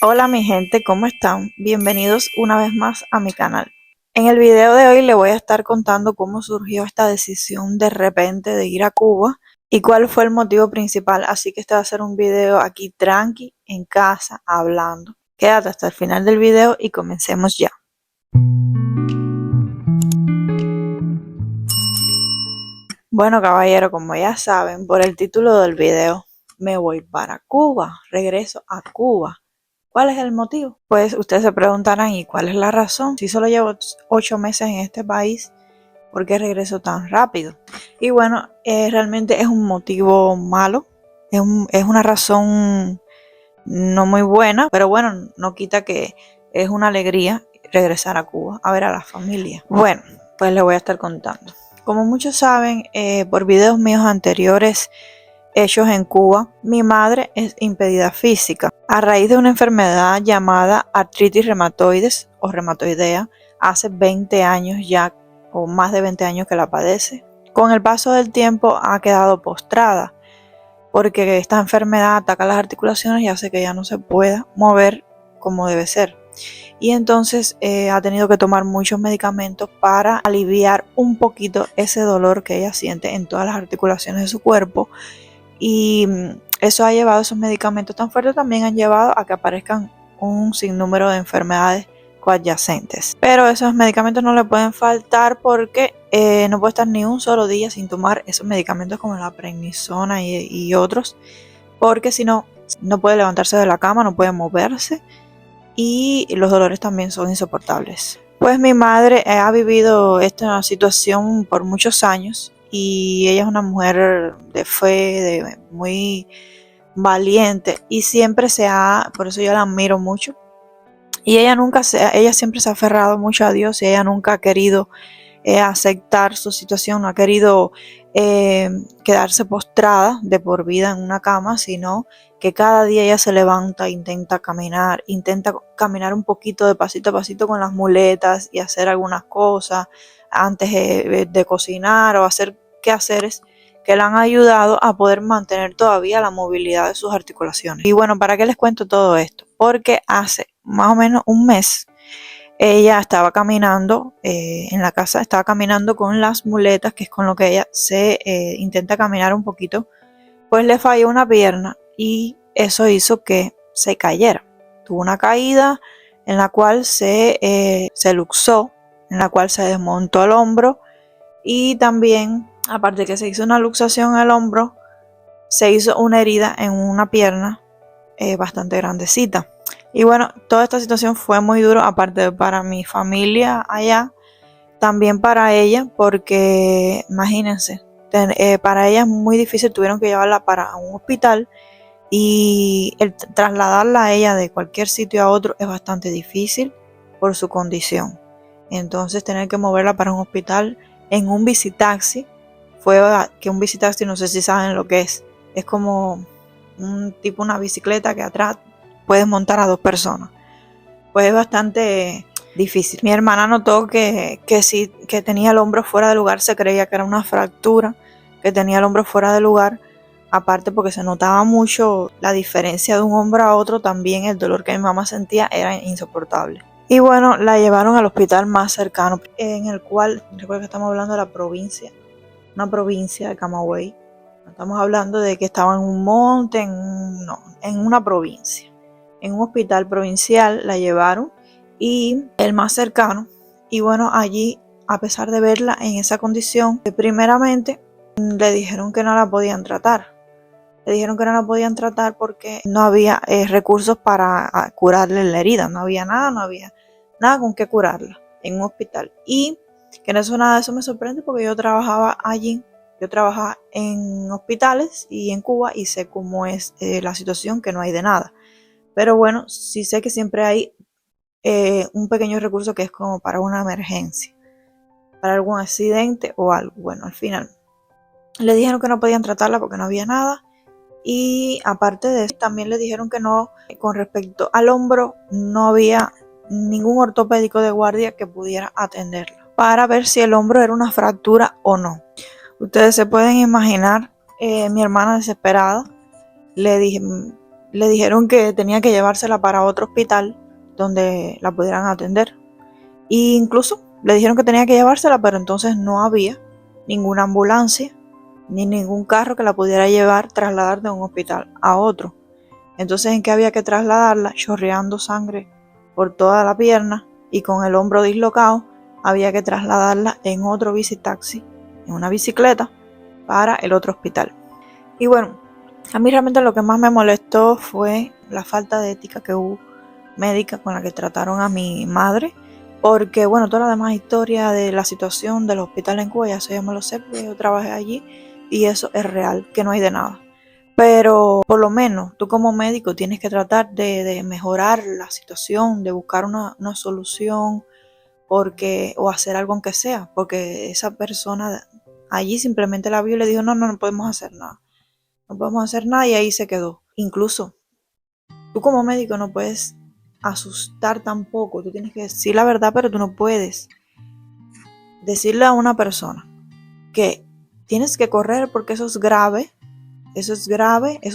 Hola mi gente, ¿cómo están? Bienvenidos una vez más a mi canal. En el video de hoy le voy a estar contando cómo surgió esta decisión de repente de ir a Cuba y cuál fue el motivo principal. Así que este va a ser un video aquí tranqui, en casa, hablando. Quédate hasta el final del video y comencemos ya. Bueno caballero, como ya saben por el título del video, me voy para Cuba, regreso a Cuba. ¿Cuál es el motivo? Pues ustedes se preguntarán, ¿y cuál es la razón? Si solo llevo 8 meses en este país, ¿por qué regreso tan rápido? Y bueno, realmente es un motivo malo, es una razón no muy buena, pero bueno, no quita que es una alegría regresar a Cuba, a ver a la familia. Bueno, pues les voy a estar contando. Como muchos saben, por videos míos anteriores hechos en Cuba, mi madre es impedida física a raíz de una enfermedad llamada artritis reumatoides o reumatoidea. Hace 20 años ya, o más de 20 años que la padece. Con el paso del tiempo ha quedado postrada porque esta enfermedad ataca las articulaciones y hace que ella no se pueda mover como debe ser. Y entonces ha tenido que tomar muchos medicamentos para aliviar un poquito ese dolor que ella siente en todas las articulaciones de su cuerpo. Y eso ha llevado, esos medicamentos tan fuertes también han llevado a que aparezcan un sinnúmero de enfermedades coadyacentes. Pero esos medicamentos no le pueden faltar porque no puede estar ni un solo día sin tomar esos medicamentos como la prednisona y otros, porque si no, no puede levantarse de la cama, no puede moverse y los dolores también son insoportables. Pues mi madre ha vivido esta situación por muchos años y ella es una mujer de fe, muy valiente y siempre por eso yo la admiro mucho. Y ella siempre se ha aferrado mucho a Dios y ella nunca ha querido aceptar su situación, no ha querido quedarse postrada de por vida en una cama, sino que cada día ella se levanta, intenta caminar un poquito de pasito a pasito con las muletas y hacer algunas cosas antes de cocinar o hacer quehaceres que le han ayudado a poder mantener todavía la movilidad de sus articulaciones. Y bueno, ¿para qué les cuento todo esto? Porque hace más o menos un mes ella estaba caminando en la casa, estaba caminando con las muletas, que es con lo que ella se intenta caminar un poquito, pues le falló una pierna y eso hizo que se cayera. Tuvo una caída en la cual se luxó, en la cual se desmontó el hombro y también, aparte de que se hizo una luxación en el hombro, se hizo una herida en una pierna bastante grandecita. Y bueno, toda esta situación fue muy duro, aparte para mi familia allá, también para ella, porque imagínense, para ella es muy difícil, tuvieron que llevarla para un hospital y el trasladarla a ella de cualquier sitio a otro es bastante difícil por su condición. Entonces tener que moverla para un hospital en un bicitaxi, que un bicitaxi no sé si saben lo que es como una bicicleta que atrás puedes montar a 2 personas. Pues es bastante difícil. Mi hermana notó que tenía el hombro fuera de lugar, se creía que era una fractura, que tenía el hombro fuera de lugar, aparte porque se notaba mucho la diferencia de un hombro a otro, también el dolor que mi mamá sentía era insoportable. Y bueno, la llevaron al hospital más cercano, en el cual, recuerdo que estamos hablando de la provincia, una provincia de Camagüey. No estamos hablando de que estaba en un monte, en una provincia. En un hospital provincial la llevaron y el más cercano. Y bueno, allí, a pesar de verla en esa condición, primeramente le dijeron que no la podían tratar. Le dijeron que no la podían tratar porque no había recursos para curarle la herida. No había nada con qué curarla en un hospital. Y que nada de eso me sorprende porque yo trabajaba allí. Yo trabajaba en hospitales y en Cuba y sé cómo es la situación, que no hay de nada. Pero bueno, sí sé que siempre hay un pequeño recurso que es como para una emergencia, para algún accidente o algo. Bueno, al final le dijeron que no podían tratarla porque no había nada. Y aparte de eso, también le dijeron que no, con respecto al hombro, no había ningún ortopédico de guardia que pudiera atenderla para ver si el hombro era una fractura o no. Ustedes se pueden imaginar mi hermana desesperada. Le dije, le dijeron que tenía que llevársela para otro hospital donde la pudieran atender. E incluso le dijeron que tenía que llevársela, pero entonces no había ninguna ambulancia ni ningún carro que la pudiera trasladar de un hospital a otro. Entonces, ¿en qué había que trasladarla? Chorreando sangre por toda la pierna y con el hombro dislocado, había que trasladarla en otro bicitaxi, en una bicicleta, para el otro hospital. Y bueno, a mí realmente lo que más me molestó fue la falta de ética que hubo médica con la que trataron a mi madre, porque bueno, toda la demás historia de la situación del hospital en Cuba, eso ya me lo sé, porque yo trabajé allí y eso es real, que no hay de nada. Pero por lo menos tú como médico tienes que tratar de mejorar la situación, de buscar una solución, o hacer algo aunque sea, porque esa persona allí simplemente la vio y le dijo, no podemos hacer nada. No podemos hacer nada y ahí se quedó. Incluso tú como médico no puedes asustar tampoco, tú tienes que decir la verdad, pero tú no puedes decirle a una persona que tienes que correr porque eso es grave, eso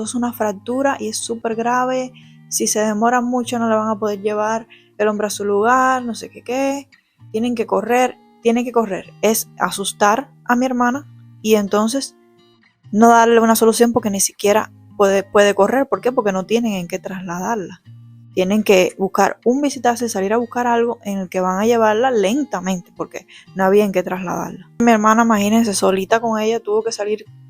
es una fractura y es súper grave, si se demora mucho no le van a poder llevar el hombre a su lugar, no sé qué, tienen que correr, es asustar a mi hermana y entonces no darle una solución porque ni siquiera puede correr. ¿Por qué? Porque no tienen en qué trasladarla. Tienen que buscar un visitaxi, salir a buscar algo en el que van a llevarla lentamente porque no había en qué trasladarla. Mi hermana, imagínense, solita con ella, tuvo que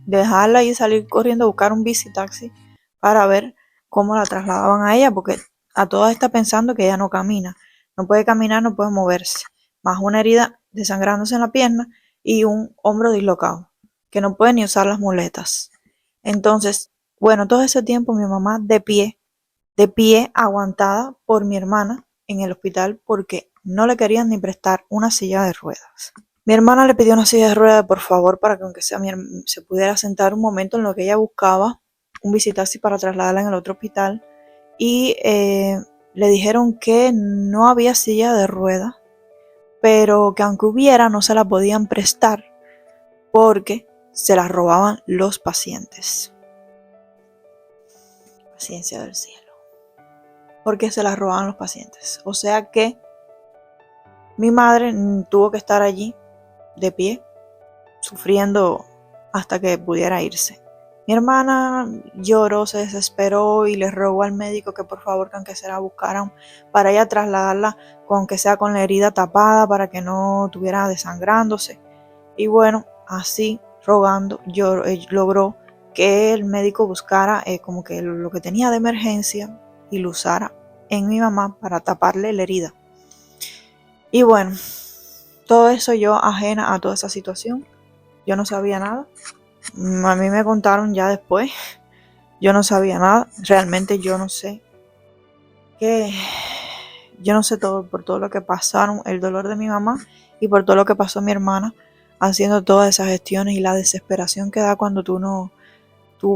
dejarla y salir corriendo a buscar un visitaxi para ver cómo la trasladaban a ella, porque a todas está pensando que ella no camina, no puede caminar, no puede moverse, más una herida desangrándose en la pierna y un hombro dislocado, que no puede ni usar las muletas. Entonces, bueno, todo ese tiempo mi mamá de pie, aguantada por mi hermana en el hospital porque no le querían ni prestar una silla de ruedas. Mi hermana le pidió una silla de ruedas, por favor, para que aunque sea se pudiera sentar un momento en lo que ella buscaba un visitaxi para trasladarla en el otro hospital. Y le dijeron que no había silla de ruedas, pero que aunque hubiera no se la podían prestar porque se las robaban los pacientes. Paciencia del cielo. Porque se las robaban los pacientes. O sea que mi madre tuvo que estar allí de pie, sufriendo hasta que pudiera irse. Mi hermana lloró, se desesperó y le rogó al médico que por favor que aunque se la buscaran para ella trasladarla, aunque sea con la herida tapada para que no estuviera desangrándose. Y bueno, así rogando, logró que el médico buscara como que lo que tenía de emergencia y lo usara en mi mamá para taparle la herida. Y bueno, todo eso yo ajena a toda esa situación, yo no sabía nada. A mí me contaron ya después, yo no sabía nada, realmente yo no sé todo por todo lo que pasaron, el dolor de mi mamá y por todo lo que pasó mi hermana haciendo todas esas gestiones y la desesperación que da cuando tú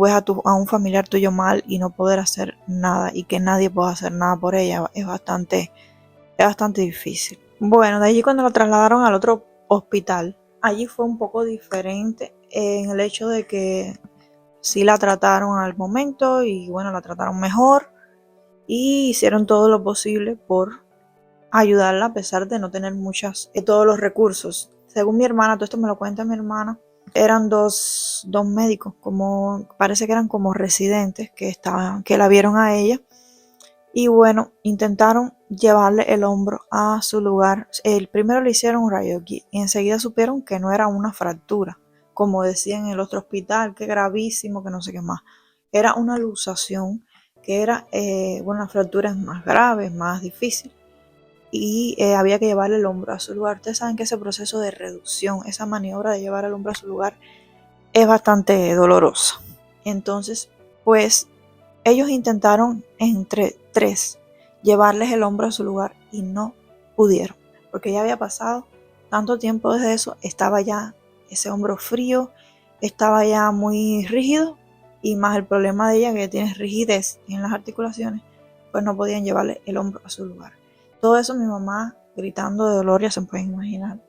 ves a un familiar tuyo mal y no poder hacer nada y que nadie pueda hacer nada por ella, es bastante difícil. Bueno, de allí cuando la trasladaron al otro hospital, allí fue un poco diferente en el hecho de que sí la trataron al momento y bueno, la trataron mejor y hicieron todo lo posible por ayudarla a pesar de no tener todos los recursos. Según mi hermana, todo esto me lo cuenta mi hermana, eran dos médicos, parece que eran como residentes que la vieron a ella. Y bueno, intentaron llevarle el hombro a su lugar. Primero le hicieron un rayo X y enseguida supieron que no era una fractura, como decían en el otro hospital, que gravísimo, que no sé qué más. Era una luxación, que era una fractura más grave, más difícil. Y había que llevarle el hombro a su lugar. Ustedes saben que ese proceso de reducción, esa maniobra de llevar el hombro a su lugar, es bastante dolorosa. Entonces, pues ellos intentaron entre tres llevarles el hombro a su lugar y no pudieron, porque ya había pasado tanto tiempo desde eso, estaba ya ese hombro frío, estaba ya muy rígido y más el problema de ella que tiene rigidez en las articulaciones, pues no podían llevarle el hombro a su lugar. Todo eso mi mamá gritando de dolor, ya se pueden imaginar.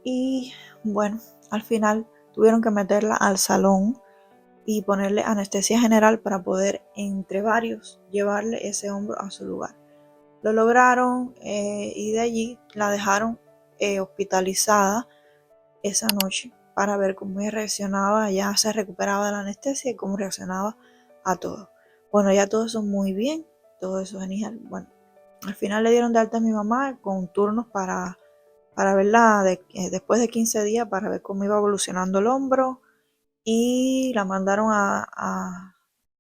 Y bueno, al final tuvieron que meterla al salón y ponerle anestesia general para poder entre varios llevarle ese hombro a su lugar. Lo lograron y de allí la dejaron hospitalizada esa noche para ver cómo ella reaccionaba, ya se recuperaba de la anestesia y cómo reaccionaba a todo. Bueno, ya todo eso muy bien, todo eso genial. Bueno, al final le dieron de alta a mi mamá con turnos para verla después de 15 días para ver cómo iba evolucionando el hombro y la mandaron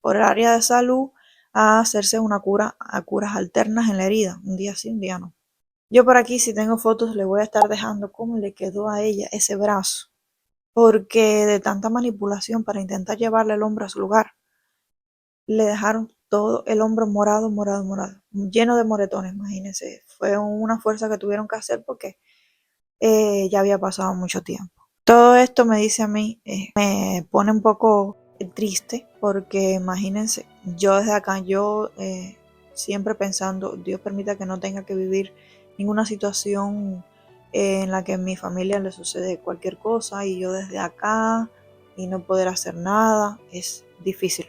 por el área de salud a hacerse una cura, a curas alternas en la herida, un día sí, un día no. Yo por aquí, si tengo fotos, le voy a estar dejando cómo le quedó a ella ese brazo, porque de tanta manipulación para intentar llevarle el hombro a su lugar, le dejaron todo el hombro morado, morado, morado, lleno de moretones, imagínense. Fue una fuerza que tuvieron que hacer porque ya había pasado mucho tiempo. Todo esto me dice a mí, me pone un poco triste porque imagínense, yo desde acá, yo siempre pensando, Dios permita que no tenga que vivir ninguna situación en la que a mi familia le sucede cualquier cosa y yo desde acá y no poder hacer nada, es difícil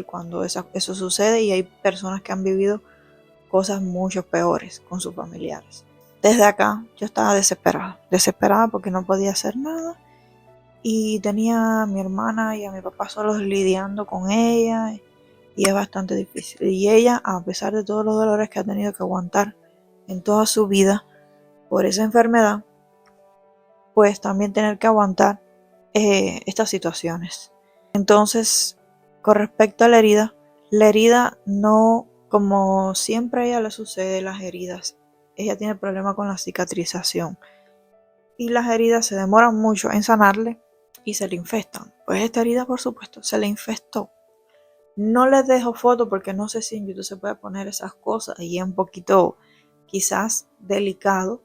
cuando eso sucede y hay personas que han vivido cosas mucho peores con sus familiares. Desde acá yo estaba desesperada porque no podía hacer nada y tenía a mi hermana y a mi papá solos lidiando con ella y es bastante difícil. Y ella, a pesar de todos los dolores que ha tenido que aguantar en toda su vida por esa enfermedad, pues también tener que aguantar estas situaciones. Entonces, con respecto a la herida no, como siempre a ella le sucede las heridas, ella tiene problemas con la cicatrización y las heridas se demoran mucho en sanarle y se le infestan. Pues esta herida, por supuesto, se le infestó. No les dejo foto porque no sé si en YouTube se puede poner esas cosas y es un poquito quizás delicado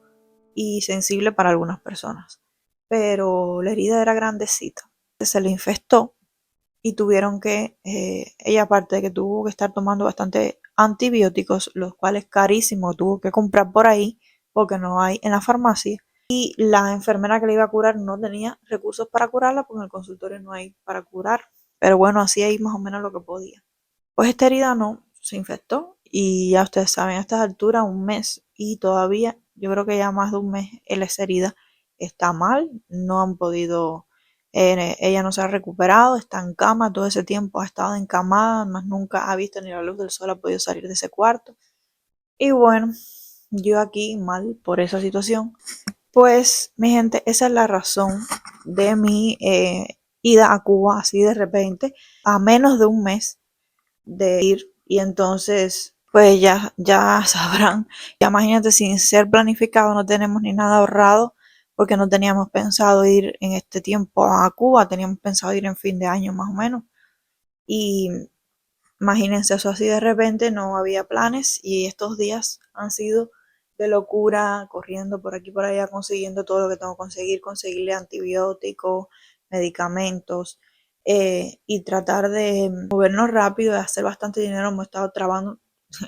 y sensible para algunas personas. Pero la herida era grandecita, se le infestó y tuvieron que, ella aparte de que tuvo que estar tomando bastante antibióticos, los cuales carísimos tuvo que comprar por ahí porque no hay en la farmacia. Y la enfermera que le iba a curar no tenía recursos para curarla porque en el consultorio no hay para curar. Pero bueno, hacía ahí más o menos lo que podía. Pues esta herida no, se infectó y ya ustedes saben, a estas alturas un mes y todavía yo creo que ya más de un mes esa herida está mal, no han podido, ella no se ha recuperado, está en cama, todo ese tiempo ha estado encamada, más nunca ha visto ni la luz del sol, ha podido salir de ese cuarto. Y bueno, yo aquí mal por esa situación. Pues mi gente, esa es la razón de mi ida a Cuba así de repente, a menos de un mes de ir y entonces pues ya sabrán, ya imagínate sin ser planificado, no tenemos ni nada ahorrado porque no teníamos pensado ir en este tiempo a Cuba, teníamos pensado ir en fin de año más o menos y imagínense eso así de repente, no había planes y estos días han sido de locura, corriendo por aquí y por allá, consiguiendo todo lo que tengo que conseguir, conseguirle antibióticos, medicamentos y tratar de movernos rápido, de hacer bastante dinero. Hemos estado trabajando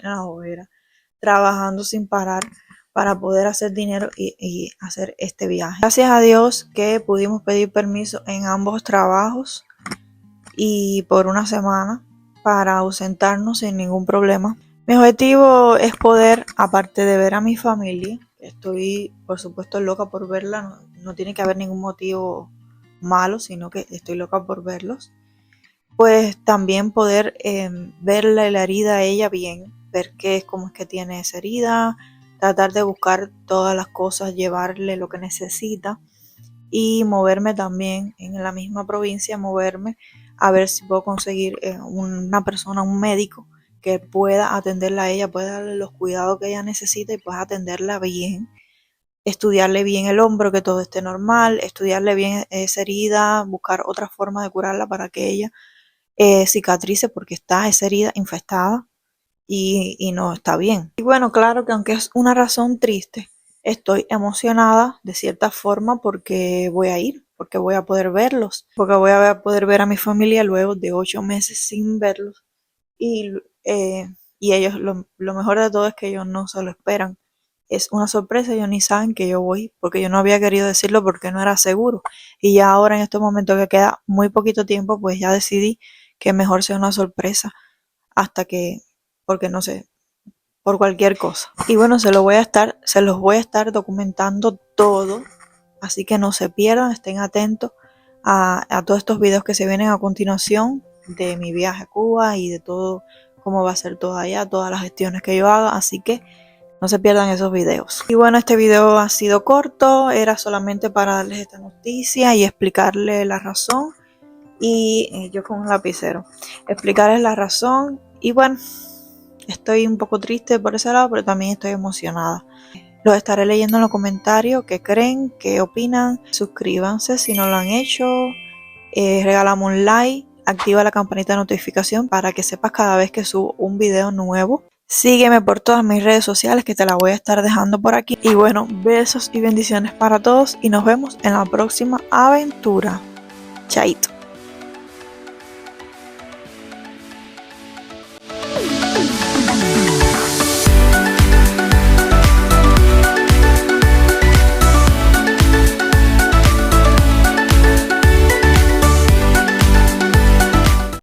en la hoguera, trabajando sin parar para poder hacer dinero y hacer este viaje. Gracias a Dios que pudimos pedir permiso en ambos trabajos y por una semana para ausentarnos sin ningún problema. Mi objetivo es poder, aparte de ver a mi familia, estoy por supuesto loca por verla, no tiene que haber ningún motivo malo, sino que estoy loca por verlos, pues también poder verle la herida a ella bien, ver qué es, cómo es que tiene esa herida, tratar de buscar todas las cosas, llevarle lo que necesita y moverme también en la misma provincia, moverme a ver si puedo conseguir una persona, un médico que pueda atenderla a ella, pueda darle los cuidados que ella necesita y pueda atenderla bien, estudiarle bien el hombro, que todo esté normal, estudiarle bien esa herida, buscar otra forma de curarla para que ella cicatrice porque está esa herida infestada y no está bien. Y bueno, claro que aunque es una razón triste, estoy emocionada de cierta forma porque voy a ir, porque voy a poder verlos, porque voy a poder ver a mi familia luego de 8 meses sin verlos. Y, y ellos, lo mejor de todo es que ellos no se lo esperan. es una sorpresa, ellos ni saben que yo voy, porque yo no había querido decirlo porque no era seguro. Y ya ahora en estos momentos que queda muy poquito tiempo, pues ya decidí que mejor sea una sorpresa hasta que, porque no sé, por cualquier cosa. Y bueno, se los voy a estar documentando todo, así que no se pierdan, estén atentos a todos estos videos que se vienen a continuación de mi viaje a Cuba y de todo, cómo va a ser todo allá, todas las gestiones que yo haga, así que no se pierdan esos videos. Y bueno, este video ha sido corto, era solamente para darles esta noticia y explicarles la razón. Y yo con un lapicero, explicarles la razón. Y bueno, estoy un poco triste por ese lado, pero también estoy emocionada. Los estaré leyendo en los comentarios, qué creen, qué opinan. Suscríbanse si no lo han hecho. Regálame un like, activa la campanita de notificación para que sepas cada vez que subo un video nuevo. Sígueme por todas mis redes sociales que te las voy a estar dejando por aquí. Y bueno, besos y bendiciones para todos y nos vemos en la próxima aventura. Chaito.